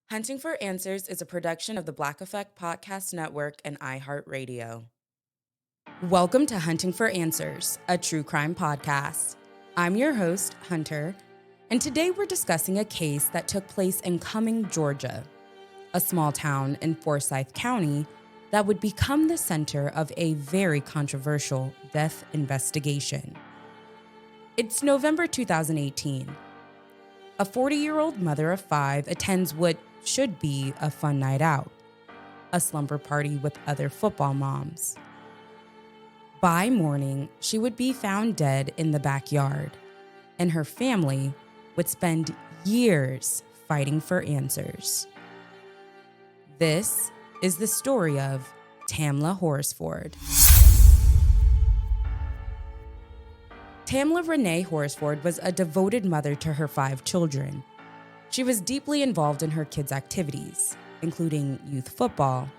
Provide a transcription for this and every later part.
Hunting for Answers is a production of the Black Effect Podcast Network and iHeartRadio. Welcome to Hunting for Answers, a true crime podcast. I'm your host, Hunter, and today we're discussing a case that took place in Cumming, Georgia, a small town in Forsyth County that would become the center of a very controversial death investigation. It's November 2018. A 40-year-old mother of five attends what should be a fun night out, a slumber party with other football moms. By morning, she would be found dead in the backyard, and her family would spend years fighting for answers. This is the story of Tamla Horsford. Tamla Renee Horsford was a devoted mother to her five children. She was deeply involved in her kids' activities, including youth football,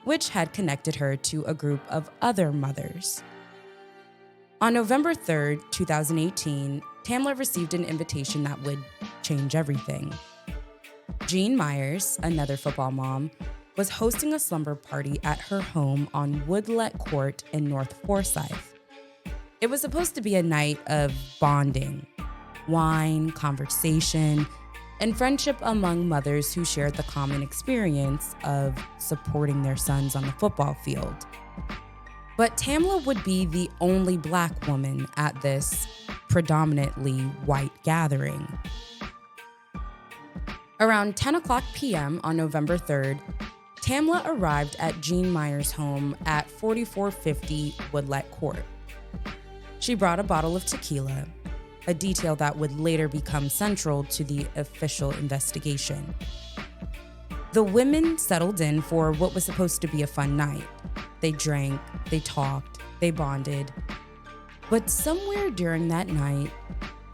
which had connected her to a group of other mothers. On November 3rd, 2018, Tamla received an invitation that would change everything. Jean Myers, another football mom, was hosting a slumber party at her home on Woodlet Court in North Forsyth. It was supposed to be a night of bonding, wine, conversation, and friendship among mothers who shared the common experience of supporting their sons on the football field. But Tamla would be the only Black woman at this predominantly white gathering. Around 10 o'clock p.m. on November 3rd, Tamla arrived at Jean Myers' home at 4450 Woodlet Court. She brought a bottle of tequila, a detail that would later become central to the official investigation. The women settled in for what was supposed to be a fun night. They drank, they talked, they bonded. But somewhere during that night,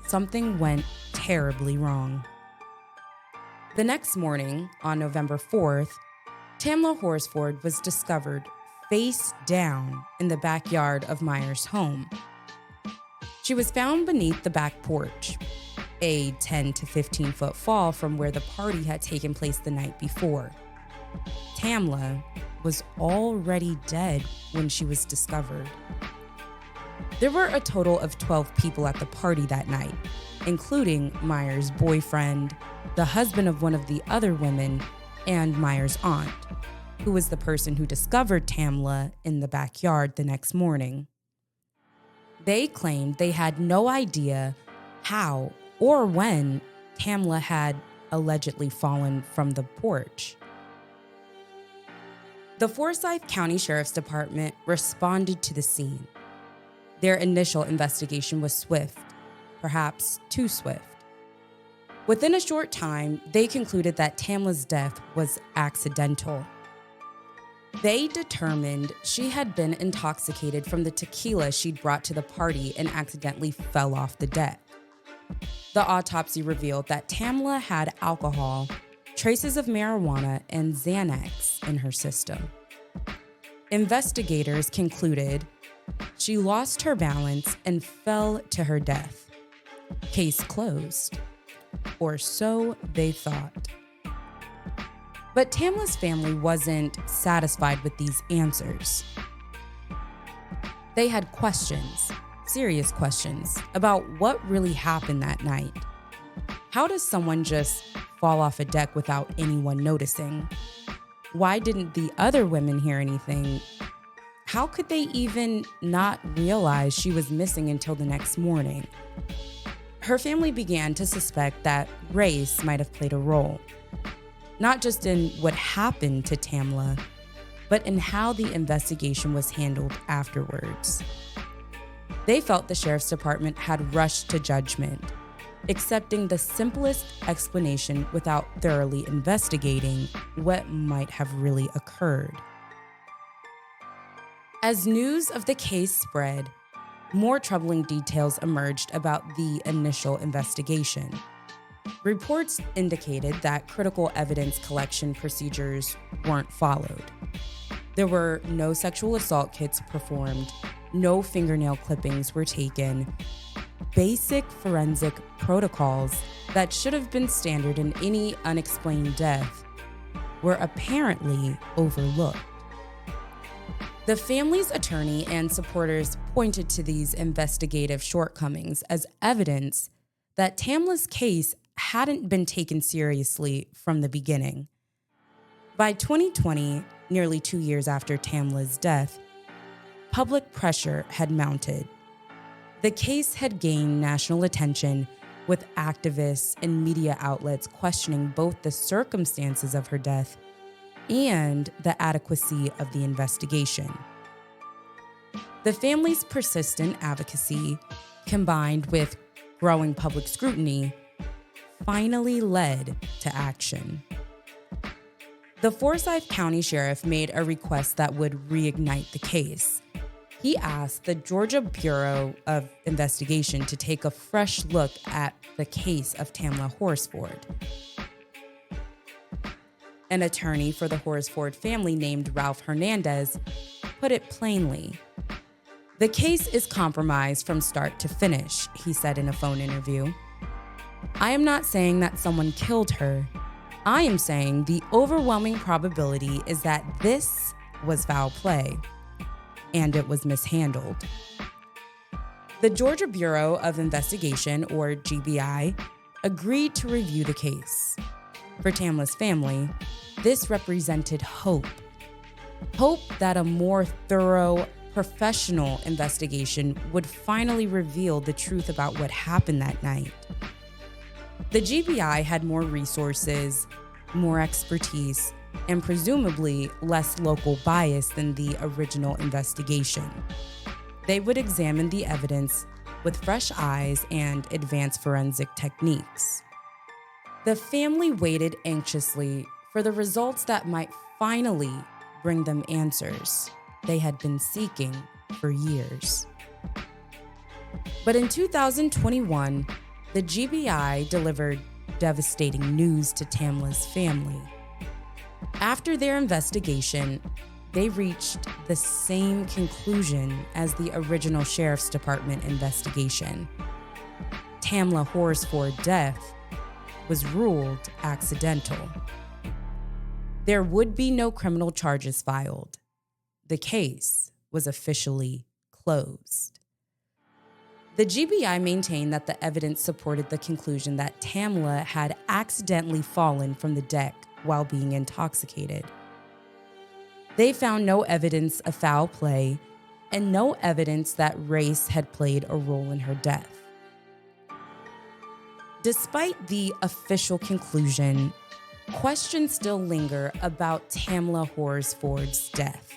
something went terribly wrong. The next morning, on November 4th, Tamla Horsford was discovered face down in the backyard of Myers' home. She was found beneath the back porch, a 10 to 15 foot fall from where the party had taken place the night before. Tamla was already dead when she was discovered. There were a total of 12 people at the party that night, including Myers' boyfriend, the husband of one of the other women, and Myers' aunt, who was the person who discovered Tamla in the backyard the next morning. They claimed they had no idea how or when Tamla had allegedly fallen from the porch. The Forsyth County Sheriff's Department responded to the scene. Their initial investigation was swift, perhaps too swift. Within a short time, they concluded that Tamla's death was accidental. They determined she had been intoxicated from the tequila she'd brought to the party and accidentally fell off the deck. The autopsy revealed that Tamla had alcohol, traces of marijuana, and Xanax in her system. Investigators concluded she lost her balance and fell to her death. Case closed. Or so they thought. But Tamla's family wasn't satisfied with these answers. They had questions, serious questions, about what really happened that night. How does someone just fall off a deck without anyone noticing? Why didn't the other women hear anything? How could they even not realize she was missing until the next morning? Her family began to suspect that race might have played a role. Not just in what happened to Tamla, but in how the investigation was handled afterwards. They felt the sheriff's department had rushed to judgment, accepting the simplest explanation without thoroughly investigating what might have really occurred. As news of the case spread, more troubling details emerged about the initial investigation. Reports indicated that critical evidence collection procedures weren't followed. There were no sexual assault kits performed, no fingernail clippings were taken, basic forensic protocols that should have been standard in any unexplained death were apparently overlooked. The family's attorney and supporters pointed to these investigative shortcomings as evidence that Tamla's case hadn't been taken seriously from the beginning. By 2020, nearly 2 years after Tamla's death, public pressure had mounted. The case had gained national attention, with activists and media outlets questioning both the circumstances of her death and the adequacy of the investigation. The family's persistent advocacy, combined with growing public scrutiny, finally led to action. The Forsyth County Sheriff made a request that would reignite the case. He asked the Georgia Bureau of Investigation to take a fresh look at the case of Tamla Horsford. An attorney for the Horsford family named Ralph Hernandez put it plainly. "The case is compromised from start to finish," he said in a phone interview. "I am not saying that someone killed her. I am saying the overwhelming probability is that this was foul play, and it was mishandled." The Georgia Bureau of Investigation, or GBI, agreed to review the case. For Tamla's family, this represented hope. Hope that a more thorough, professional investigation would finally reveal the truth about what happened that night. The GBI had more resources, more expertise, and presumably less local bias than the original investigation. They would examine the evidence with fresh eyes and advanced forensic techniques. The family waited anxiously for the results that might finally bring them answers they had been seeking for years. But in 2021, the GBI delivered devastating news to Tamla's family. After their investigation, they reached the same conclusion as the original Sheriff's Department investigation. Tamla Horsford's death was ruled accidental. There would be no criminal charges filed. The case was officially closed. The GBI maintained that the evidence supported the conclusion that Tamla had accidentally fallen from the deck while being intoxicated. They found no evidence of foul play and no evidence that race had played a role in her death. Despite the official conclusion, questions still linger about Tamla Horsford's death.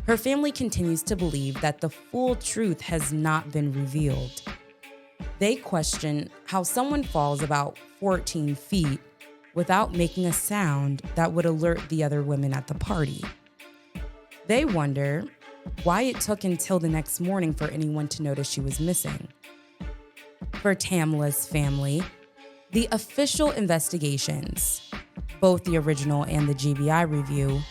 Her family continues to believe that the full truth has not been revealed. They question how someone falls about 14 feet without making a sound that would alert the other women at the party. They wonder why it took until the next morning for anyone to notice she was missing. For Tamla's family, the official investigations, both the original and the GBI review,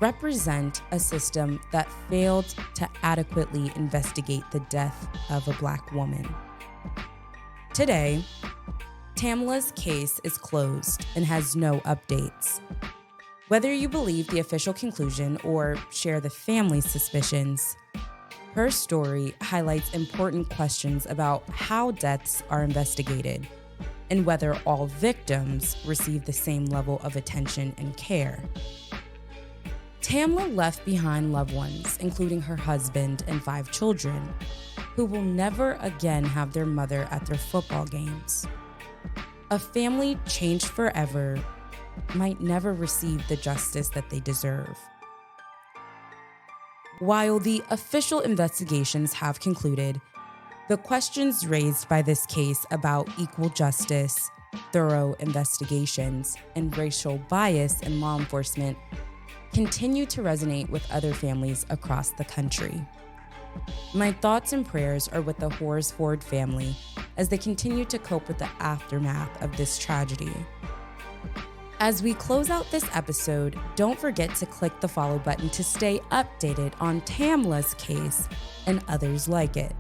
represent a system that failed to adequately investigate the death of a Black woman. Today, Tamla's case is closed and has no updates. Whether you believe the official conclusion or share the family's suspicions, her story highlights important questions about how deaths are investigated and whether all victims receive the same level of attention and care. Tamla left behind loved ones, including her husband and 5 children, who will never again have their mother at their football games. A family changed forever might never receive the justice that they deserve. While the official investigations have concluded, the questions raised by this case about equal justice, thorough investigations, and racial bias in law enforcement continue to resonate with other families across the country. My thoughts and prayers are with the Horsford family as they continue to cope with the aftermath of this tragedy. As we close out this episode, don't forget to click the follow button to stay updated on Tamla's case and others like it.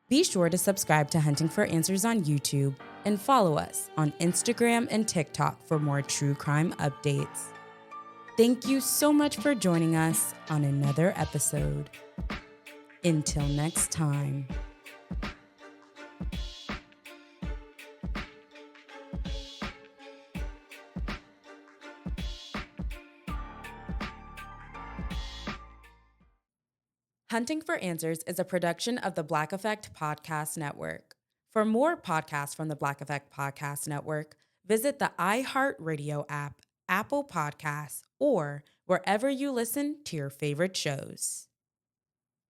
Be sure to subscribe to Hunting for Answers on YouTube and follow us on Instagram and TikTok for more true crime updates. Thank you so much for joining us on another episode. Until next time. Hunting for Answers is a production of the Black Effect Podcast Network. For more podcasts from the Black Effect Podcast Network, visit the iHeartRadio app, Apple Podcasts, or wherever you listen to your favorite shows.